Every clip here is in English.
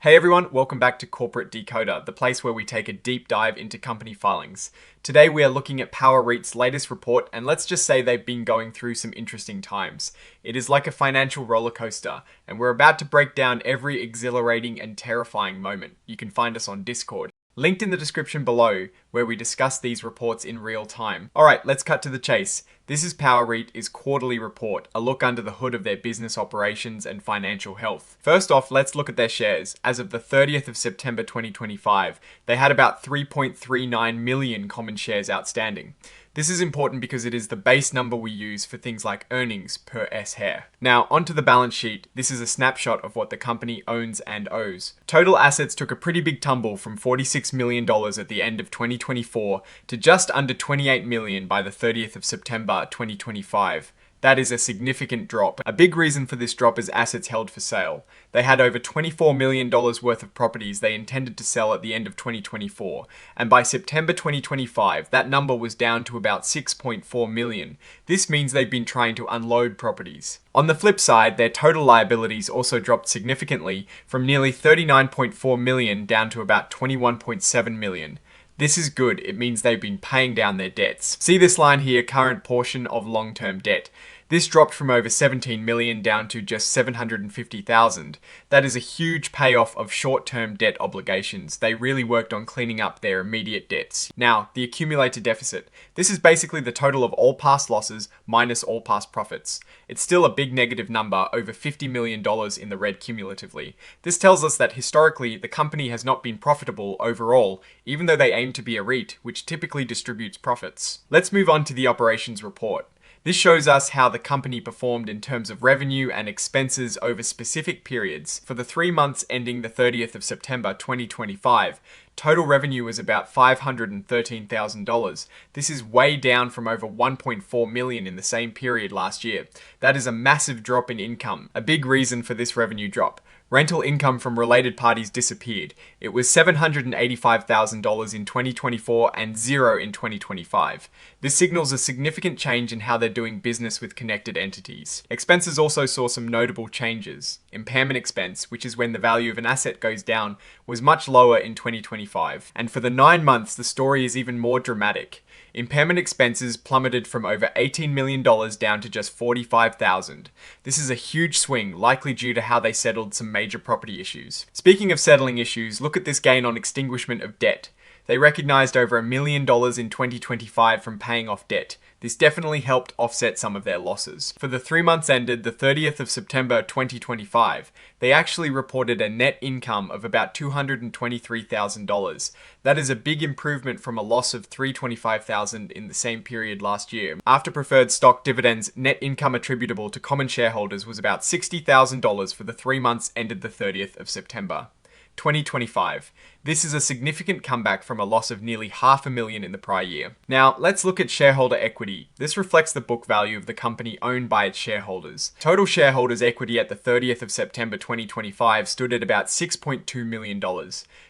Hey everyone, welcome back to Corporate Decoder, the place where we take a deep dive into company filings. Today we are looking at Power REIT's latest report, and let's just say they've been going through some interesting times. It is like a financial roller coaster, and we're about to break down every exhilarating and terrifying moment. You can find us on Discord. Linked in the description below, where we discuss these reports in real time. Alright, let's cut to the chase. This is Power REIT's quarterly report, a look under the hood of their business operations and financial health. First off, let's look at their shares. As of the 30th of September 2025, they had about 3.39 million common shares outstanding. This is important because it is the base number we use for things like earnings per S-share. Now, onto the balance sheet. This is a snapshot of what the company owns and owes. Total assets took a pretty big tumble from $46 million at the end of 2024 to just under $28 million by the 30th of September 2025. That is a significant drop. A big reason for this drop is assets held for sale. They had over $24 million worth of properties they intended to sell at the end of 2024, and by September 2025, that number was down to about 6.4 million. This means they've been trying to unload properties. On the flip side, their total liabilities also dropped significantly from nearly 39.4 million down to about 21.7 million. This is good. It means they've been paying down their debts. See this line here, current portion of long-term debt. This dropped from over 17 million down to just 750,000. That is a huge payoff of short-term debt obligations. They really worked on cleaning up their immediate debts. Now, the accumulated deficit. This is basically the total of all past losses minus all past profits. It's still a big negative number, over $50 million in the red cumulatively. This tells us that historically, the company has not been profitable overall, even though they aim to be a REIT, which typically distributes profits. Let's move on to the operations report. This shows us how the company performed in terms of revenue and expenses over specific periods. For the 3 months ending the 30th of September 2025, total revenue was about $513,000. This is way down from over 1.4 million in the same period last year. That is a massive drop in income. A big reason for this revenue drop. Rental income from related parties disappeared. It was $785,000 in 2024 and zero in 2025. This signals a significant change in how they're doing business with connected entities. Expenses also saw some notable changes. Impairment expense, which is when the value of an asset goes down, was much lower in 2025. And for the 9 months, the story is even more dramatic. Impairment expenses plummeted from over $18 million down to just $45,000. This is a huge swing, likely due to how they settled some major property issues. Speaking of settling issues, look at this gain on extinguishment of debt. They recognized over $1 million in 2025 from paying off debt. This definitely helped offset some of their losses. For the 3 months ended the 30th of September 2025, they actually reported a net income of about $223,000. That is a big improvement from a loss of $325,000 in the same period last year. After preferred stock dividends, net income attributable to common shareholders was about $60,000 for the 3 months ended the 30th of September 2025. This is a significant comeback from a loss of nearly $500,000 in the prior year. Now, let's look at shareholder equity. This reflects the book value of the company owned by its shareholders. Total shareholders' equity at the 30th of September 2025 stood at about $6.2 million.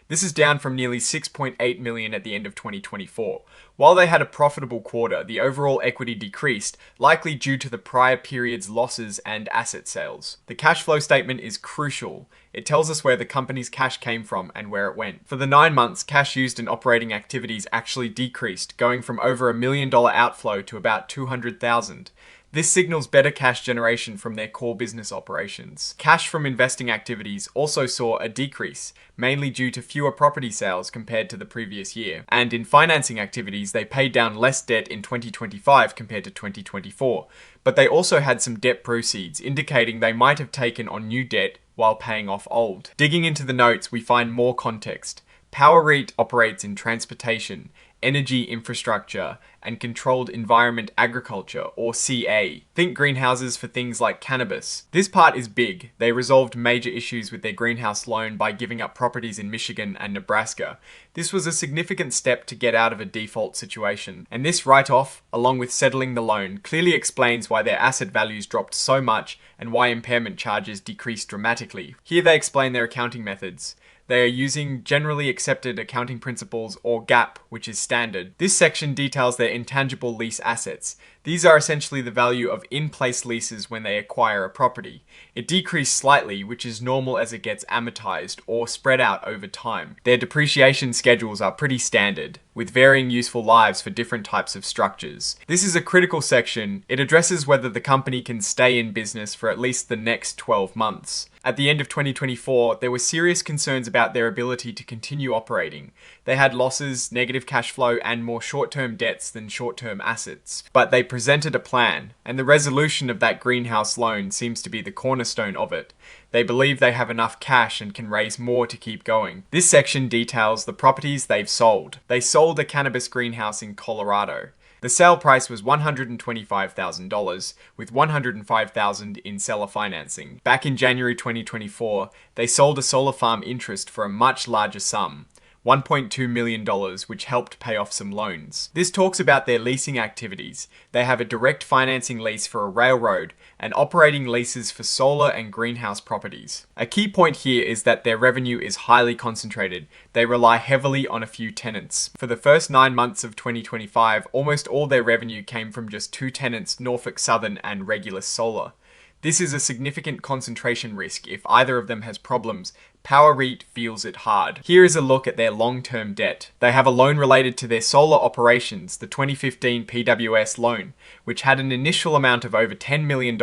This is down from nearly $6.8 million at the end of 2024. While they had a profitable quarter, the overall equity decreased, likely due to the prior period's losses and asset sales. The cash flow statement is crucial. It tells us where the company's cash came from and where it went. For the 9 months, cash used in operating activities actually decreased, going from over $1 million outflow to about $200,000. This signals better cash generation from their core business operations. Cash from investing activities also saw a decrease, mainly due to fewer property sales compared to the previous year. And in financing activities, they paid down less debt in 2025 compared to 2024. But they also had some debt proceeds, indicating they might have taken on new debt while paying off old. Digging into the notes, we find more context. Power REIT operates in transportation, energy infrastructure, and controlled environment agriculture, or CA. Think greenhouses for things like cannabis. This part is big. They resolved major issues with their greenhouse loan by giving up properties in Michigan and Nebraska. This was a significant step to get out of a default situation. And this write-off, along with settling the loan, clearly explains why their asset values dropped so much and why impairment charges decreased dramatically. Here they explain their accounting methods. They are using generally accepted accounting principles, or GAAP, which is standard. This section details their intangible lease assets. These are essentially the value of in-place leases when they acquire a property. It decreased slightly, which is normal as it gets amortized or spread out over time. Their depreciation schedules are pretty standard, with varying useful lives for different types of structures. This is a critical section. It addresses whether the company can stay in business for at least the next 12 months. At the end of 2024, there were serious concerns about their ability to continue operating. They had losses, negative cash flow, and more short-term debts than short-term assets. But they presented a plan, and the resolution of that greenhouse loan seems to be the cornerstone of it. They believe they have enough cash and can raise more to keep going. This section details the properties they've sold. They sold a cannabis greenhouse in Colorado. The sale price was $125,000, with $105,000 in seller financing. Back in January 2024, they sold a solar farm interest for a much larger sum, $1.2 million, which helped pay off some loans. This talks about their leasing activities. They have a direct financing lease for a railroad and operating leases for solar and greenhouse properties. A key point here is that their revenue is highly concentrated. They rely heavily on a few tenants. For the first 9 months of 2025, almost all their revenue came from just 2 tenants, Norfolk Southern and Regulus Solar. This is a significant concentration risk. If either of them has problems, Power REIT feels it hard. Here is a look at their long-term debt. They have a loan related to their solar operations, the 2015 PWS loan, which had an initial amount of over $10 million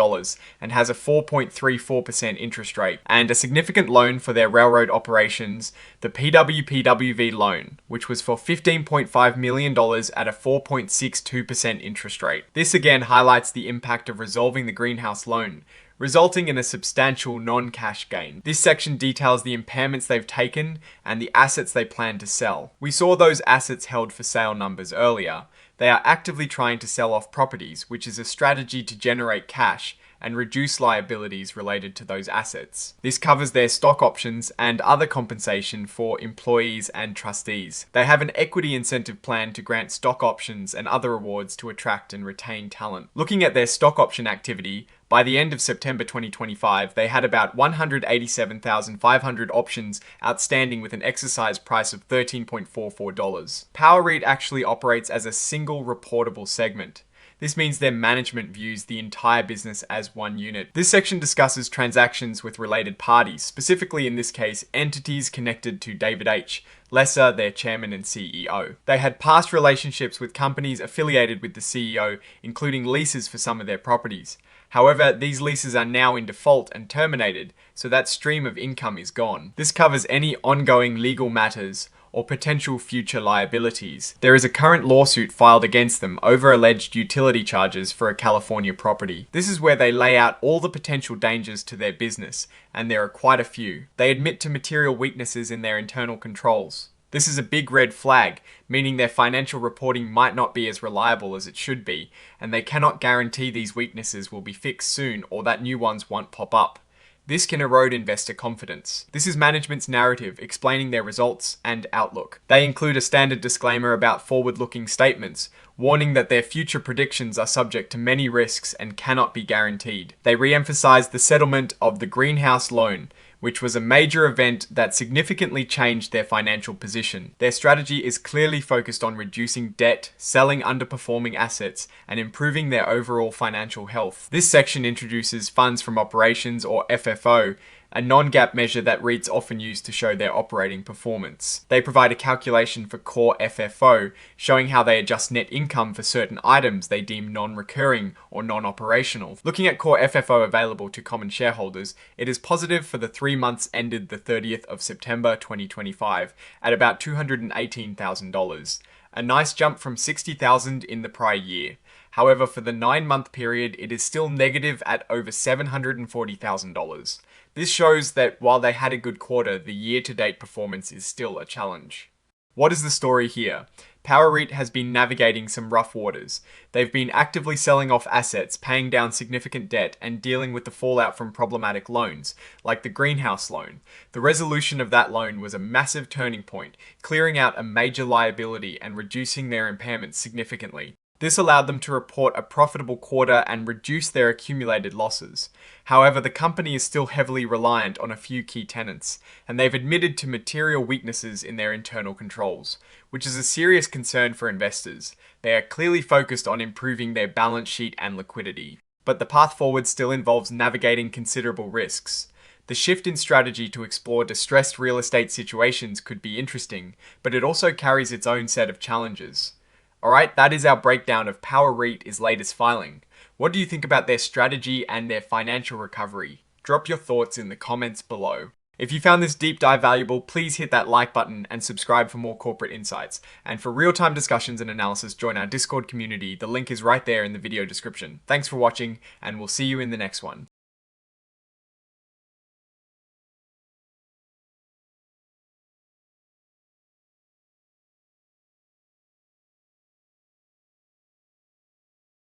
and has a 4.34% interest rate, and a significant loan for their railroad operations, the PWPWV loan, which was for $15.5 million at a 4.62% interest rate. This again highlights the impact of resolving the greenhouse loan, resulting in a substantial non-cash gain. This section details the impairments they've taken and the assets they plan to sell. We saw those assets held for sale numbers earlier. They are actively trying to sell off properties, which is a strategy to generate cash and reduce liabilities related to those assets. This covers their stock options and other compensation for employees and trustees. They have an equity incentive plan to grant stock options and other awards to attract and retain talent. Looking at their stock option activity, by the end of September 2025, they had about 187,500 options outstanding with an exercise price of $13.44. Power REIT actually operates as a single reportable segment. This means their management views the entire business as one unit. This section discusses transactions with related parties, specifically in this case, entities connected to David H. Lesser, their chairman and CEO. They had past relationships with companies affiliated with the CEO, including leases for some of their properties. However, these leases are now in default and terminated, so that stream of income is gone. This covers any ongoing legal matters or potential future liabilities. There is a current lawsuit filed against them over alleged utility charges for a California property. This is where they lay out all the potential dangers to their business, and there are quite a few. They admit to material weaknesses in their internal controls. This is a big red flag, meaning their financial reporting might not be as reliable as it should be, and they cannot guarantee these weaknesses will be fixed soon or that new ones won't pop up. This can erode investor confidence. This is management's narrative explaining their results and outlook. They include a standard disclaimer about forward-looking statements, warning that their future predictions are subject to many risks and cannot be guaranteed. They re-emphasize the settlement of the greenhouse loan, which was a major event that significantly changed their financial position. Their strategy is clearly focused on reducing debt, selling underperforming assets, and improving their overall financial health. This section introduces funds from operations, or FFO, a non-GAAP measure that REITs often use to show their operating performance. They provide a calculation for core FFO, showing how they adjust net income for certain items they deem non-recurring or non-operational. Looking at core FFO available to common shareholders, it is positive for the 3 months ended the 30th of September 2025 at about $218,000, a nice jump from $60,000 in the prior year. However, for the 9-month period, it is still negative at over $740,000. This shows that while they had a good quarter, the year-to-date performance is still a challenge. What is the story here? Power REIT has been navigating some rough waters. They've been actively selling off assets, paying down significant debt, and dealing with the fallout from problematic loans, like the greenhouse loan. The resolution of that loan was a massive turning point, clearing out a major liability and reducing their impairments significantly. This allowed them to report a profitable quarter and reduce their accumulated losses. However, the company is still heavily reliant on a few key tenants, and they've admitted to material weaknesses in their internal controls, which is a serious concern for investors. They are clearly focused on improving their balance sheet and liquidity, but the path forward still involves navigating considerable risks. The shift in strategy to explore distressed real estate situations could be interesting, but it also carries its own set of challenges. Alright, that is our breakdown of Power REIT's latest filing. What do you think about their strategy and their financial recovery? Drop your thoughts in the comments below. If you found this deep dive valuable, please hit that like button and subscribe for more corporate insights. And for real-time discussions and analysis, join our Discord community. The link is right there in the video description. Thanks for watching, and we'll see you in the next one.